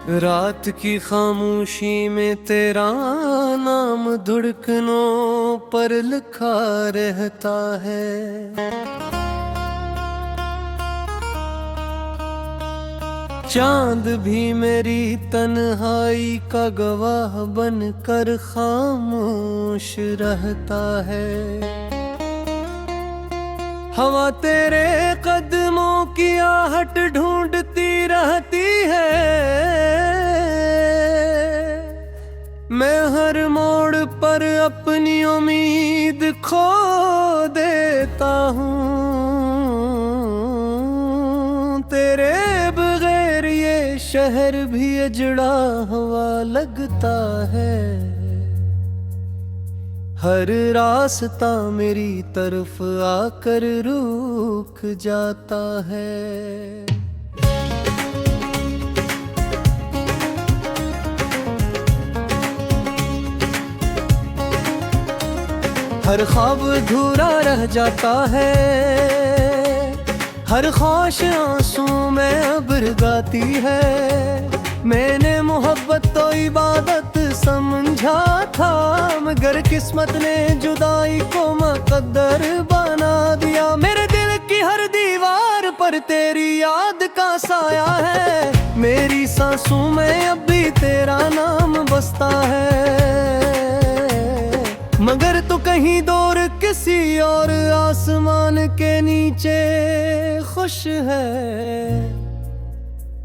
रात की खामोशी में तेरा नाम धड़कनों पर लिखा रहता है। चांद भी मेरी तन्हाई का गवाह बनकर खामोश रहता है। हवा तेरे कदमों की आहट ढूंढती रहती है। मैं हर मोड़ पर अपनी उम्मीद खो देता हूँ। तेरे बगैर ये शहर भी अजड़ा हुआ लगता है। हर रास्ता मेरी तरफ आकर रुक जाता है। हर ख्वाब अधूरा रह जाता है। हर ख्वाहिश आंसू में अब्र गाती है। मैंने मोहब्बत तो इबादत समझा था, मगर किस्मत ने जुदाई को मुकद्दर बना दिया। मेरे दिल की हर दीवार पर तेरी याद का साया है। मेरी सांसों में अब भी तेरा नाम बसता है। मगर तू कहीं दूर किसी और आसमान के नीचे खुश है,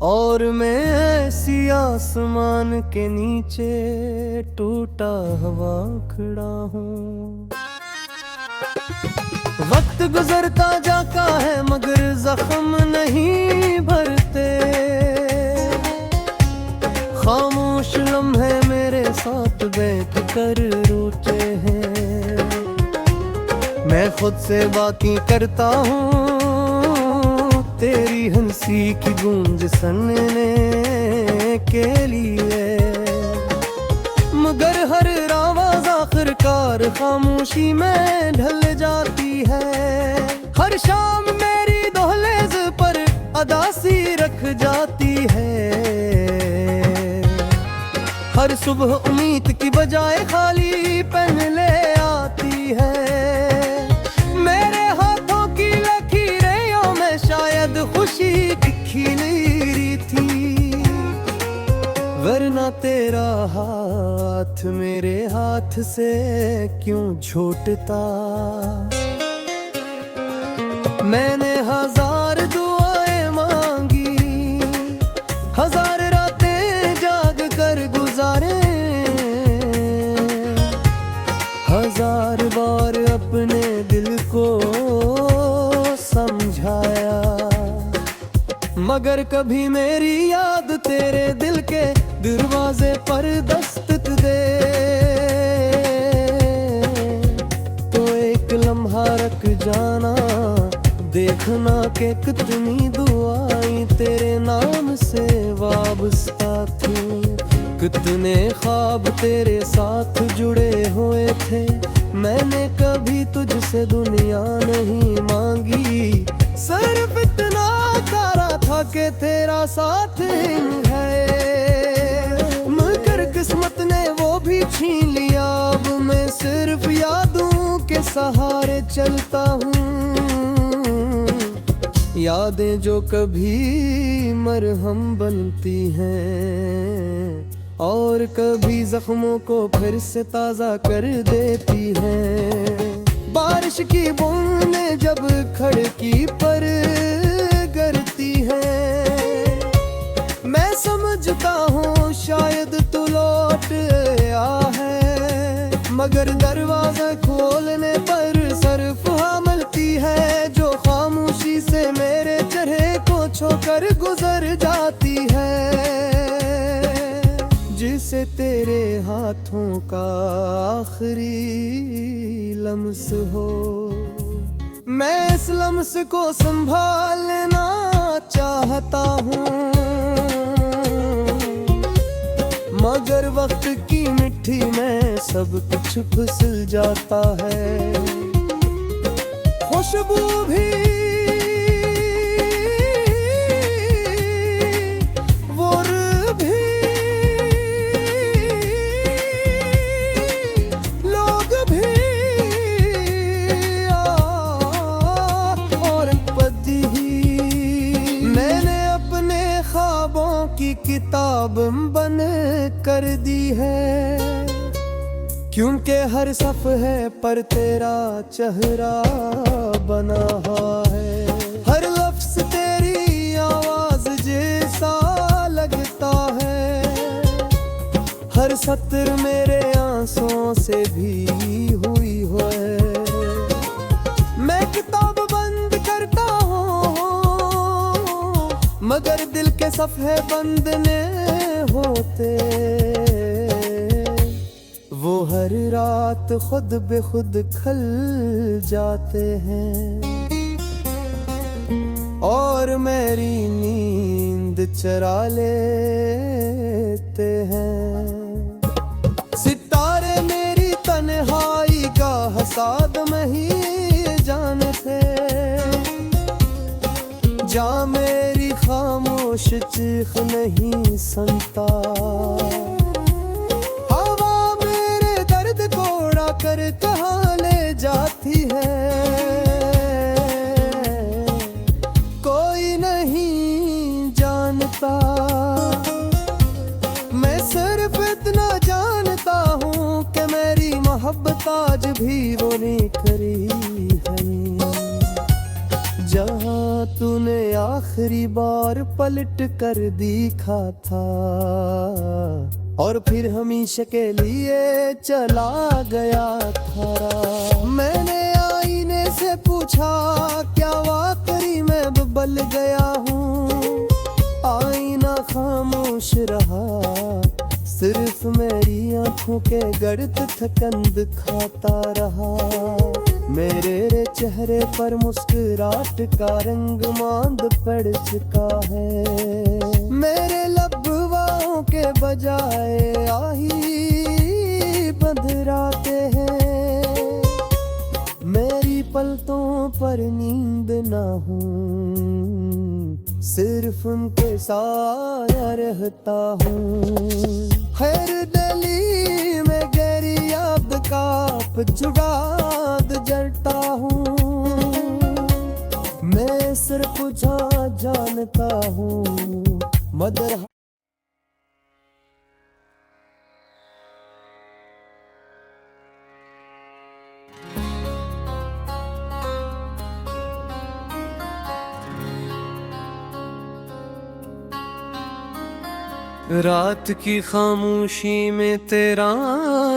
और मैं ऐसी आसमान के नीचे टूटा हुआ खड़ा हूँ। वक्त गुजरता जाता है मगर जख्म नहीं भरते। खामोश लम्हे मेरे साथ बैठ कर रोते हैं। मैं खुद से बातें करता हूँ तेरी हंसी की गूंज सुनने के लिए, मगर हर आवाज आखिरकार खामोशी में ढल जाती है। हर शाम मेरी दहलीज पर अदासी रख जाती है। हर सुबह उम्मीद की बजाय खाली पेन ले आती है। मेरे हाथों की लकीरों में शायद खुशी खिली थी, वरना तेरा हाथ मेरे हाथ से क्यों छूटता। मैंने हजार दुआएं मांगी, हजार रातें जाग कर गुजारे, हजार बार अपने दिल को समझाया, मगर कभी मेरी याद तेरे दिल के दरवाजे पर दस्तक दे तो एक लम्हा रख जाना, देखना कि कितनी दुआएं तेरे नाम से वाबस्ता थी। कितने ख्वाब तेरे साथ जुड़े हुए थे। मैंने कभी तुझसे दुनिया नहीं मांगी, सिर्फ इतना तारा था कि तेरा साथ है, मगर किस्मत ने वो भी छीन लिया। अब मैं सिर्फ यादों के सहारे चलता हूँ, यादें जो कभी मरहम बनती हैं और कभी जख्मों को फिर से ताजा कर देती हैं। बारिश की बूंदें जब खिड़की पर गिरती हैं, मैं समझता हूँ शायद तू लौट आया है, मगर दरवाजा खोलने पर सिर्फ हाँ मिलती है जो खामोशी से मेरे चेहरे को छोकर गुजर जाती है। जिसे तेरे हाथों का आखिरी लम्स हो, मैं इस लम्स को संभालना चाहता हूँ, मगर वक्त की मिट्टी में सब कुछ फिसल जाता है। खुशबू भी वो भी की किताब बन कर दी है, क्योंकि हर सफ़हे पर तेरा चेहरा बना हुआ है। हर लफ्ज़ तेरी आवाज़ जैसा लगता है, हर सत्र मेरे आंसुओं से भी हुई है। मैं किताब बंद करता हूँ, मगर दिल के सफ़े बंद ने होते। वो हर रात खुद बेखुद खल जाते हैं, और मेरी नींद चरा लेते हैं। सितारे मेरी तन्हाई का हसाद में ही जान थे, जा मेरी खामोश चीख नहीं सुनता। हवा मेरे दर्द को उड़ा कर कहाँ ले जाती है, कोई नहीं जानता। मैं सिर्फ इतना जानता हूँ कि मेरी मोहब्बत आज भी वो नहीं करी है, जहाँ तूने आखिरी बार पलट कर देखा था, और फिर हमेशा के लिए चला गया था। मैंने आईने से पूछा, क्या वाकई मैं बदल गया हूँ? आईना खामोश रहा, सिर्फ मेरी आंखों के गर्द थकन दिखाता रहा। मेरे चेहरे पर मुस्कुराहट का रंग मांद पड़ चुका है, मेरे लबवाओं के बजाय आही बंधराते हैं। मेरी पलकों पर नींद ना हो, सिर्फ उनके साया रहता हूँ। खैर दिली में गहरी याद का जुगाद जलता हूँ, मैं सिर्फ जानता हूँ मदर। रात की खामोशी में तेरा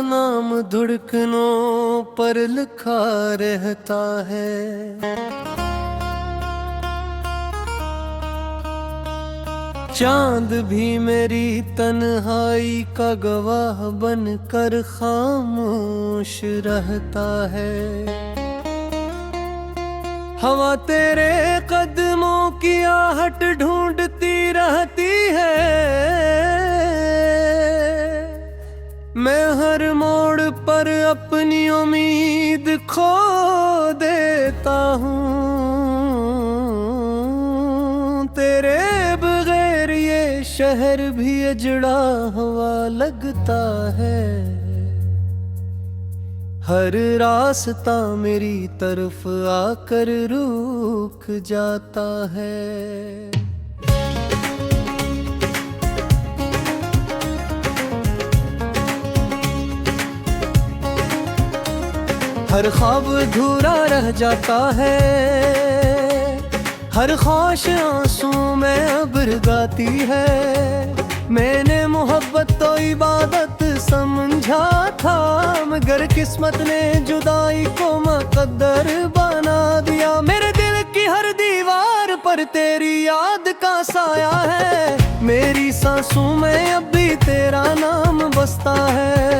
नाम धड़कनों पर लिखा रहता है। चांद भी मेरी तन्हाई का गवाह बनकर खामोश रहता है। हवा तेरे कदमों की आहट ढूंढती रहती है, मैं हर मोड़ पर अपनी उम्मीद खो देता हूँ। तेरे बगैर ये शहर भी अजड़ा हुआ लगता है, हर रास्ता मेरी तरफ आकर रुक जाता है। हर ख्वाब अधूरा रह जाता है, हर ख्वाहिश आंसू में अब गाती है। मैंने मोहब्बत तो इबादत समझा था, मगर किस्मत ने जुदाई को मुकद्दर बना दिया। मेरे दिल की हर दीवार पर तेरी याद का साया है, मेरी सांसों में अब भी तेरा नाम बसता है।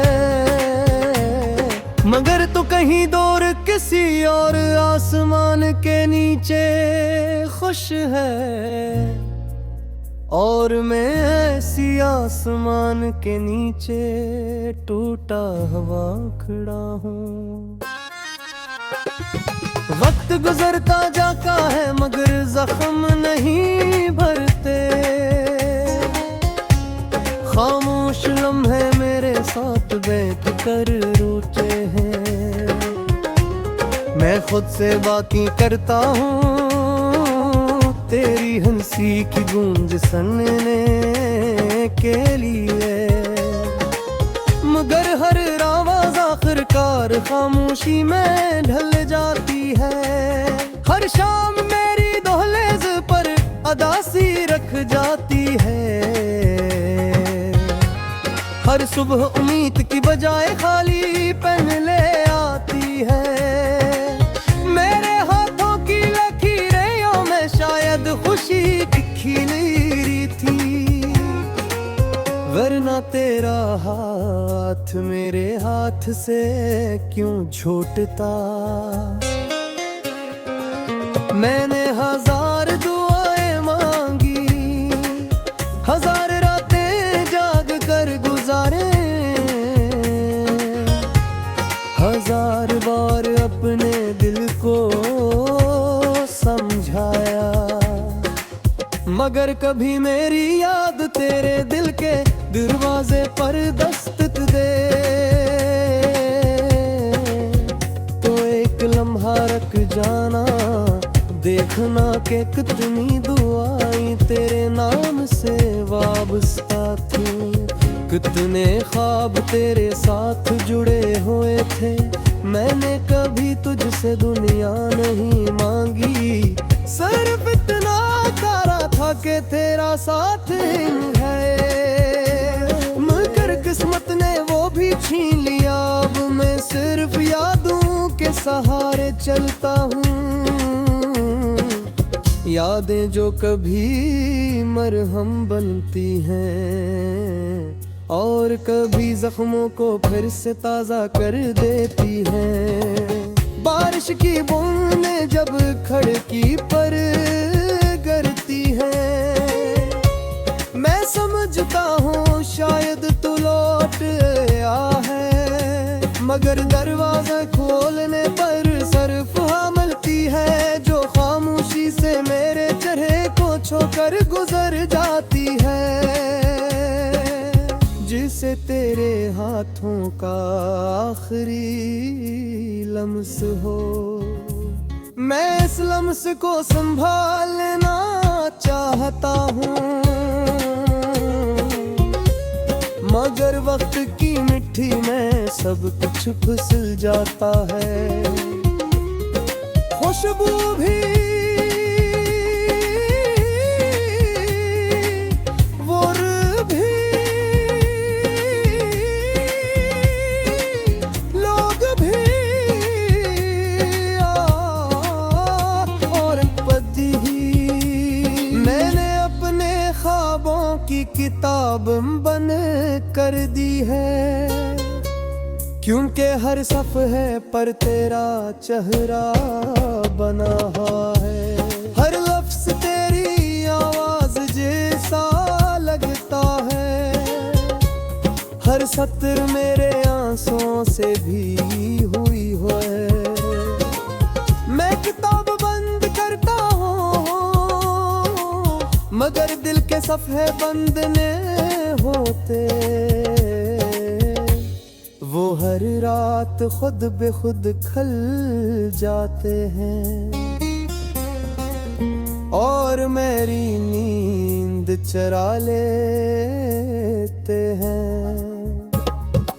मगर तू कहीं दूर किसी और आसमान के नीचे खुश है, और मैं ऐसी आसमान के नीचे टूटा हुआ खड़ा हूँ। वक्त गुजरता जाता है मगर जख्म नहीं भरते, खामोश लम्हे मेरे साथ बैठ कर रोते हैं। मैं खुद से बातें करता हूँ, तेरी हंसी की गूंज सुनने खामोशी में ढल जाती है। हर शाम मेरी दहलीज पर अदासी रख जाती है। हर सुबह उम्मीद की बजाय खाली पेन ले आती है। मेरे हाथों की लकीरों में शायद खुशी की खिली थी, वरना तेरा हाथ मेरे हाथ से क्यों छूटता। मैंने हजार दुआएं मांगी, हजार रातें जाग कर गुजारे, हजार बार अपने दिल को समझाया, मगर कभी मेरी याद तेरे दिल के दरवाजे पर दस्तक दे तो एक लम्हा रख जाना, देखना कि कितनी दुआएं तेरे नाम से वाबस्ता थी, कितने ख्वाब तेरे साथ जुड़े हुए थे। मैंने कभी तुझसे दुनिया नहीं मांगी, सिर्फ इतना तारा था कि तेरा साथ है, मगर किस्मत ने वो भी छीन लिया। अब मैं सिर्फ यादों के सहारे चलता हूँ, यादें जो कभी मरहम बनती हैं और कभी जख्मों को फिर से ताजा कर देती हैं। बारिश की बूंदें जब खिड़की पर गिरती हैं, मैं समझता हूँ शायद तू लौट आया है, मगर दरवाजा खोलने पर सिर्फ हाँ मिलती है, जो खामोशी से मेरे चेहरे को छोकर गुजर जाती है, जिसे तेरे हाथों का आखिरी लम्स हो। मैं इस लम्स को संभालना चाहता हूँ, मगर वक्त की मिट्टी में सब कुछ फिसल जाता है। खुशबू भी की किताब बन कर दी है, क्योंकि हर सफ़हे पर तेरा चेहरा बना हुआ है। हर लफ्ज़ तेरी आवाज़ जैसा लगता है, हर सत्र मेरे आंसुओं से भी हुई है। मैं किताब बंद करता हूँ, मगर दिल के सफ़े बंद ने होते, वो हर रात खुद बेखुद खल जाते हैं और मेरी नींद चरा लेते हैं।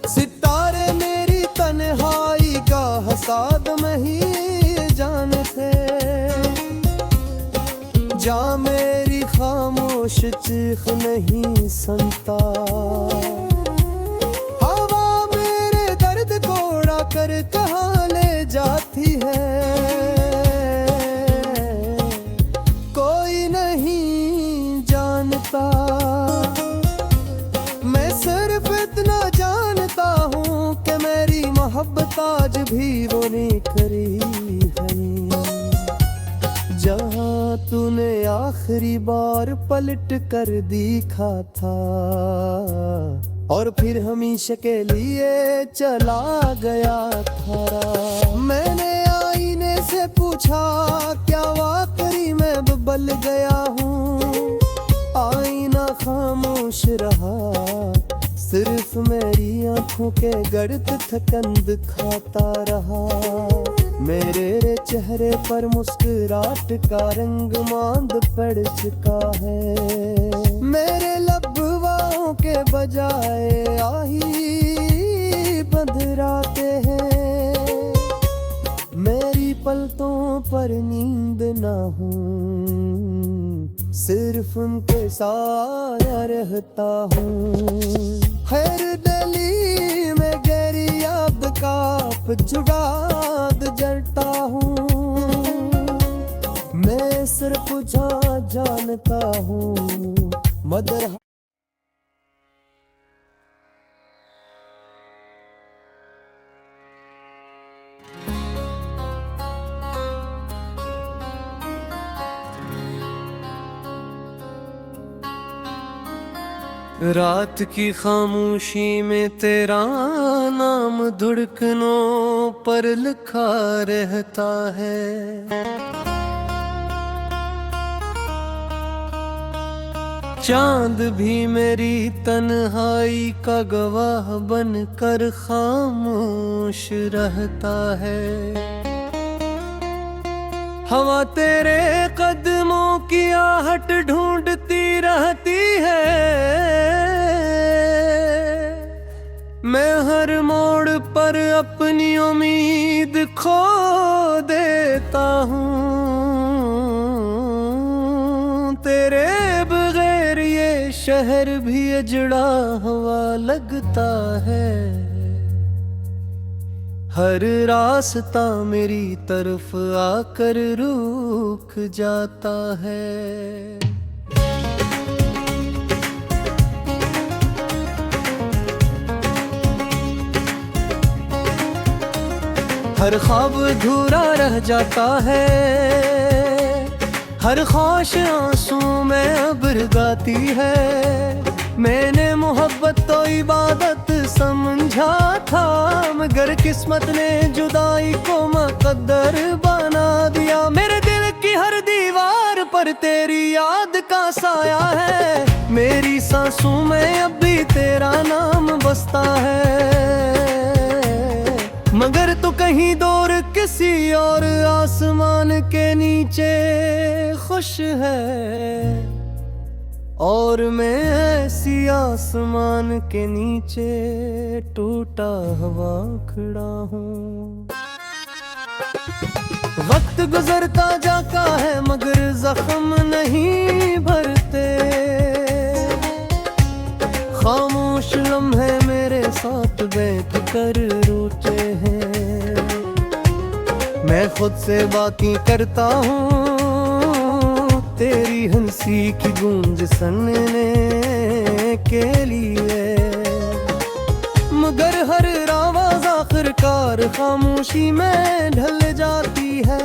सितारे मेरी तन्हाई का हसाद में ही जानते, जा मेरी खामोश चीख नहीं सुनता, हवा मेरे दर्द को उड़ा कर कहाँ ले जाती है, कोई नहीं जानता। मैं सिर्फ इतना जानता हूँ कि मेरी मोहब्बत आज भी वो नहीं करी है, जहाँ तूने आखिरी बार पलट कर देखा था और फिर हमेशा के लिए चला गया था। मैंने आईने से पूछा क्या वाकई मैं बदल गया हूँ, आईना खामोश रहा, सिर्फ मेरी आंखों के गर्द थकन दिखाता रहा। मेरे चेहरे पर मुस्कुराहट का रंग मांद पड़ चुका है, मेरे लबों के बजाय आही बंधराते हैं। पर नींद ना हूँ, सिर्फ उनके साथ रहता हूँ। खैर दिली में गहरी याद का जुगाद जलता हूँ, मैं सिर्फ जानता हूँ मदर। रात की खामोशी में तेरा नाम धड़कनों पर लिखा रहता है। चांद भी मेरी तन्हाई का गवाह बनकर खामोश रहता है। हवा तेरे कदमों की आहट ढूंढती रहती है, मैं हर मोड़ पर अपनी उम्मीद खो देता हूँ। तेरे बगैर ये शहर भी अजड़ा हुआ लगता है, हर रास्ता मेरी तरफ आकर रुक जाता है। हर ख्वाब अधूरा रह जाता है, हर ख्वाहिश आंसू में अब्र गाती है। मैंने मोहब्बत तो इबादत समझा था, मगर किस्मत ने जुदाई को मुकद्दर बना दिया। मेरे दिल की हर दीवार पर तेरी याद का साया है, मेरी सांसों में अब भी तेरा नाम बसता है। मगर तू कहीं दूर किसी और आसमान के नीचे खुश है, और मैं ऐसी आसमान के नीचे टूटा हुआ खड़ा हूँ। वक्त गुजरता जाता है मगर जख्म नहीं भरते, खामोश लम्हे मेरे साथ बैठ कर रोते हैं। मैं खुद से बातें करता हूँ तेरी हंसी की गूंज सुनने के लिए, मगर हर आवाज आखिरकार खामोशी में ढल जाती है।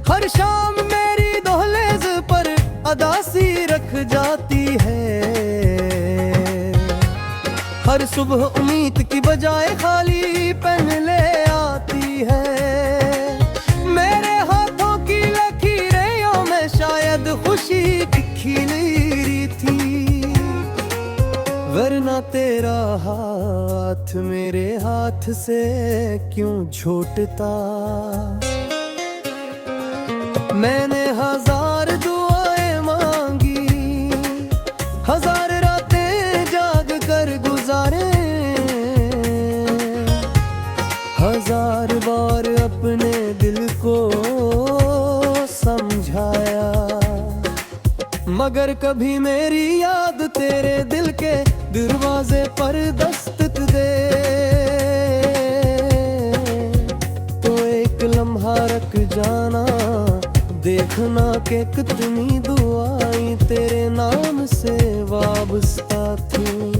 हर शाम मेरी दहलीज पर अदासी रख जाती है, हर सुबह उम्मीद की बजाय खाली पेन ले आती है। शायद खुशी की खिली थी, वरना तेरा हाथ मेरे हाथ से क्यों छूटता। मैंने हजार दुआएं मांगी, हजार रातें जाग कर गुजारे, हजार बार अपने दिल को समझाया, मगर कभी मेरी याद तेरे दिल के दरवाजे पर दस्तक दे तो एक लम्हा रख जाना, देखना कि कितनी दुआएं तेरे नाम से वाबस्ता थी,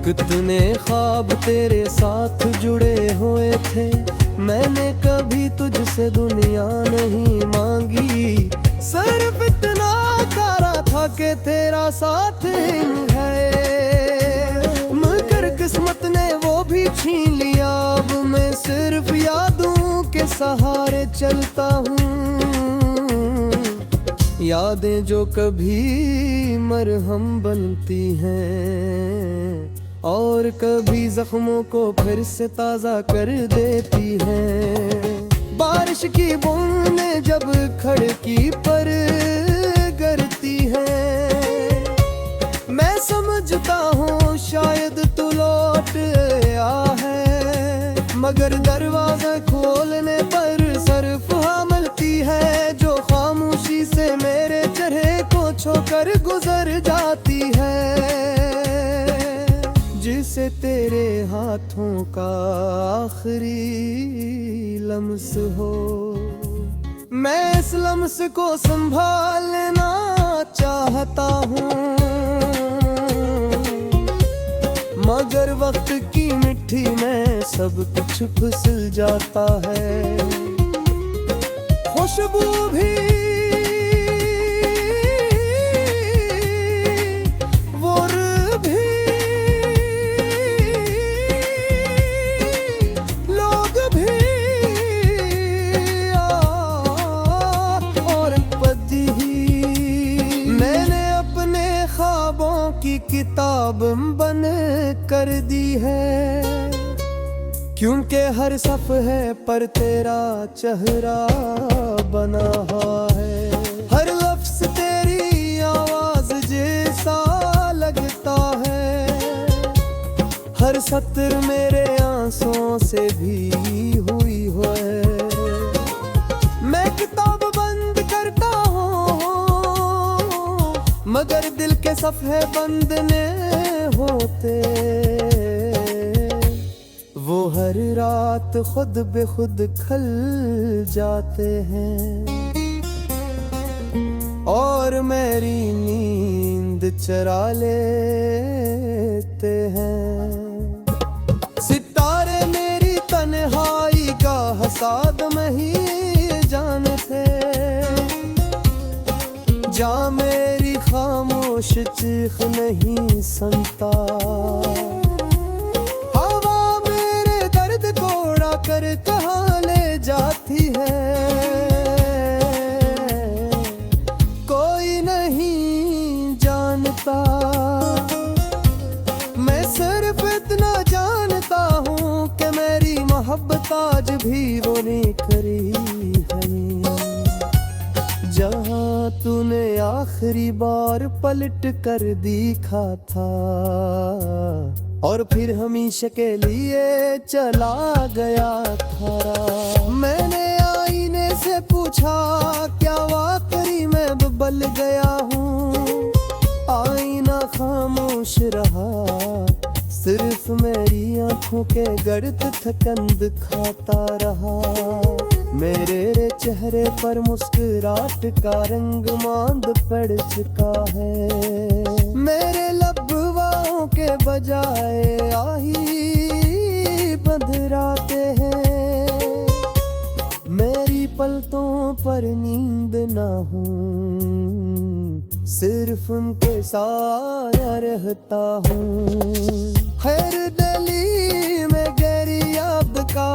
कितने ख्वाब तेरे साथ जुड़े हुए थे। मैंने कभी तुझसे दुनिया नहीं मांगी, सिर्फ इतना तारा था कि तेरा साथ है, मगर किस्मत ने वो भी छीन लिया। अब मैं सिर्फ यादों के सहारे चलता हूँ, यादें जो कभी मरहम बनती हैं और कभी जख्मों को फिर से ताजा कर देती हैं। बारिश की बूंदें जब खिड़की पर गिरती हैं, मैं समझता हूँ शायद तू लौट आया है, मगर दरवाजा खोलने पर सिर्फ हाँ मिलती है। से तेरे हाथों का आखिरी लम्स हो। मैं इस लम्स को संभालना चाहता हूँ, मगर वक्त की मिट्टी में सब कुछ फिसल जाता है। खुशबू भी की किताब बन कर दी है, क्योंकि हर सफ़हे पर तेरा चेहरा बना हुआ है। हर लफ्ज़ तेरी आवाज़ जैसा लगता है, हर सत्र मेरे आंसुओं से भी हुई है। मैं किताब बंद करता मगर दिल के सफ़हे बंद ने होते, वो हर रात खुद बेखुद खल जाते हैं और मेरी नींद चरा लेते हैं। सितारे मेरी तन्हाई का हसाद में ही जानते, जा मेरी खामोश चीख नहीं सुनता। हवा मेरे दर्द को उड़ा कर कहाँ ले जाती है, कोई नहीं जानता। मैं सिर्फ इतना जानता हूँ कि मेरी मोहब्बत आज भी वो नहीं करी है जहाँ तूने आखिरी बार पलट कर देखा था और फिर हमेशा के लिए चला गया था। मैंने आईने से पूछा क्या वाकई मैं बदल गया हूँ, आईना खामोश रहा, सिर्फ मेरी आंखों के गर्द थकंद खाता रहा। मेरे चेहरे पर मुस्कुराहट का रंग मांद पड़ चुका है, मेरे लबवाओं के बजाय आही बंधराते हैं। मेरी पलकों पर नींद ना हो, सिर्फ उनके साथ रहता हूँ। खैर दिली में गहरी याद का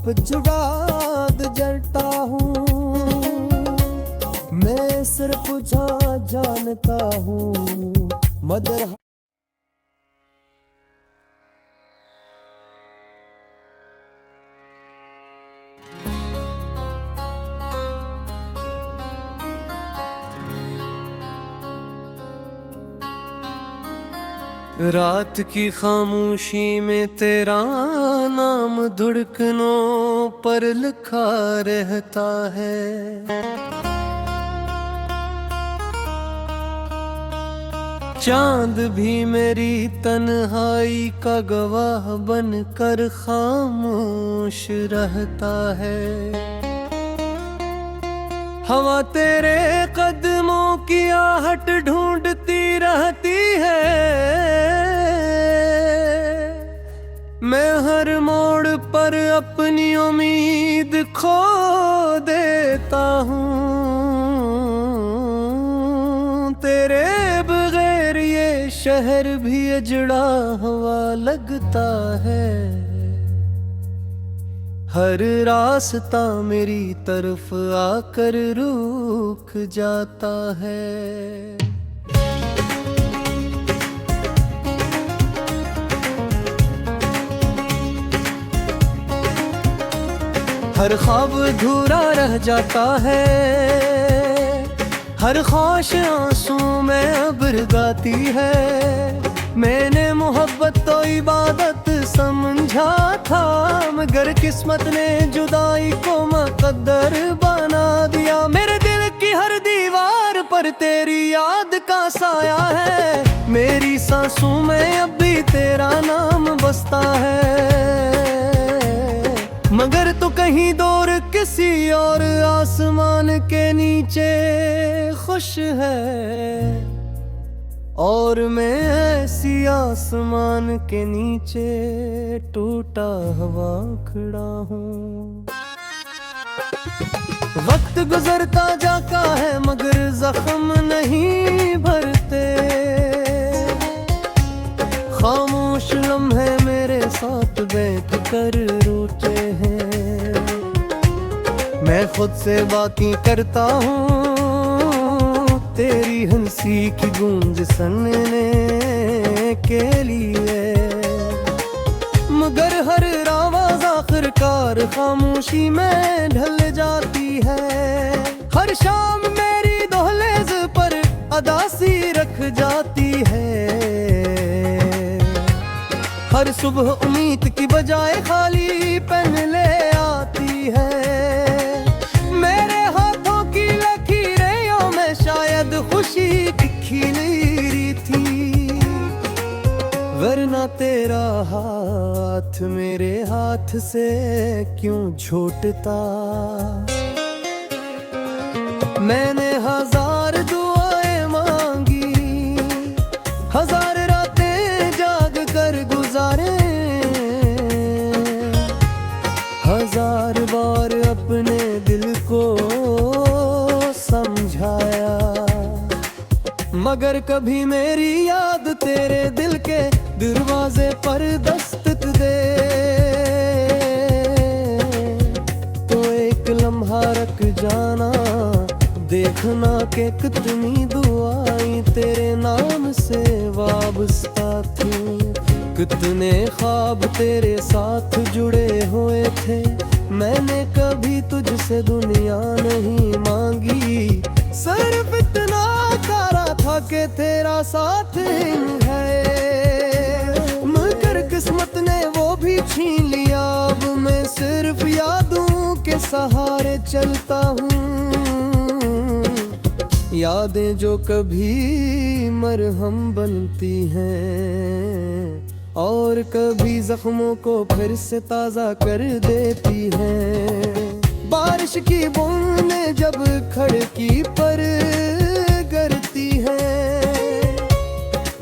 जुगाद जलता हूँ, मैं सिर्फ जानता हूँ मदर। रात की खामोशी में तेरा नाम धड़कनों पर लिखा रहता है। चांद भी मेरी तन्हाई का गवाह बनकर खामोश रहता है। हवा तेरे कदमों की आहट ढूंढती रहती है, मैं हर मोड़ पर अपनी उम्मीद खो देता हूँ। तेरे बगैर ये शहर भी अजड़ा हुआ लगता है, हर रास्ता मेरी तरफ आकर रुक जाता है। हर ख्वाब अधूरा रह जाता है, हर ख्वाहिश आंसू में अब्र गाती है। मैंने मोहब्बत तो इबादत समझा था, मगर किस्मत ने जुदाई को मुकद्दर बना दिया। मेरे दिल की हर दीवार पर तेरी याद का साया है, मेरी सांसों में अब भी तेरा नाम के नीचे खुश है और मैं ऐसी आसमान के नीचे टूटा हुआ खड़ा हूँ। वक्त गुजरता जाता है मगर जख्म नहीं भरते, खामोश लम्हे मेरे साथ बैठ कर रोते हैं। मैं खुद से बातें करता हूँ तेरी हंसी की गूंज सुनने के लिए, मगर हर आवाज आखिरकार खामोशी में ढल जाती है। हर शाम मेरी दहलीज पर अदासी रख जाती है, हर सुबह उम्मीद की बजाय खाली पेन ले आती है। मेरे हाथों की लकीरों में शायद खुशी की खिली थी, वरना तेरा हाथ मेरे हाथ से क्यों छूटता। मैंने हजार दुआएं मांगी, हजार रातें जाग कर गुजारे, हजार बार अपने दिल को समझाया, मगर कभी मेरी याद तेरे दिल के दरवाजे पर दस्तक दे तो एक लम्हा रख जाना, देखना कि कितनी दुआएं तेरे नाम से वाबस्ता थी, कितने ख्वाब तेरे साथ जुड़े हुए थे। मैंने कभी तुझसे दुनिया नहीं मांगी, सिर्फ इतना तारा था कि तेरा साथ है, मगर किस्मत ने वो भी छीन लिया। अब मैं सिर्फ यादों के सहारे चलता हूँ, यादें जो कभी मरहम बनती हैं और कभी जख्मों को फिर से ताजा कर देती हैं। बारिश की बूंदें जब खिड़की पर गिरती हैं,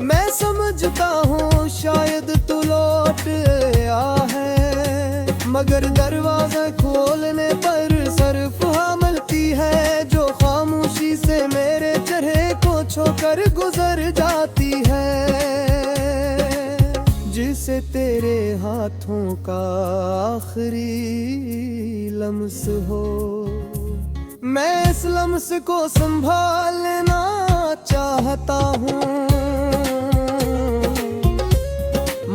मैं समझता हूँ शायद तू लौट आया है, मगर दरवाजा खोलने पर सिर्फ हाँ मिलती है जो खामोशी से मेरे चेहरे को छोकर गुजर जाती है। जिसे तेरे हाथों का आखिरी लम्स हो, मैं इस लम्स को संभालना चाहता हूँ,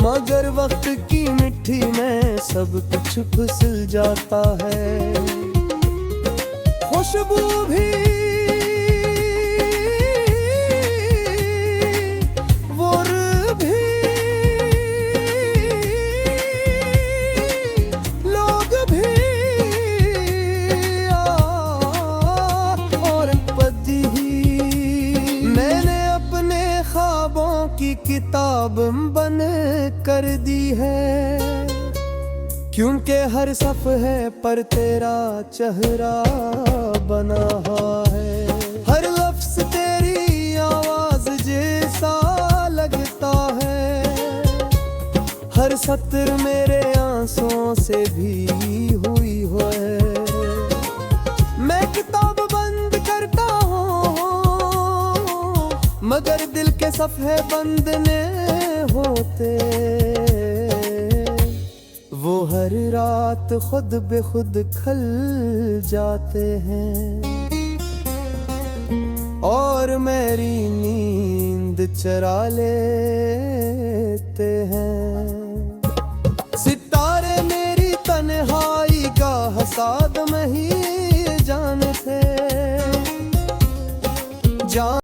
मगर वक्त की मिट्टी में सब कुछ फिसल जाता है। खुशबू भी की किताब बन कर दी है, क्योंकि हर सफ़हे पर तेरा चेहरा बना हुआ है। हर लफ्ज़ तेरी आवाज़ जैसा लगता है, हर सत्र मेरे आंसुओं से भी हुई है। मैं किताब बंद करता हूँ मगर दिल के सफ़े बंद ने होते, वो हर रात खुद बेखुद खल जाते हैं और मेरी नींद चरा लेते हैं। सितारे मेरी तन्हाई का हसाद में ही जान थे, जान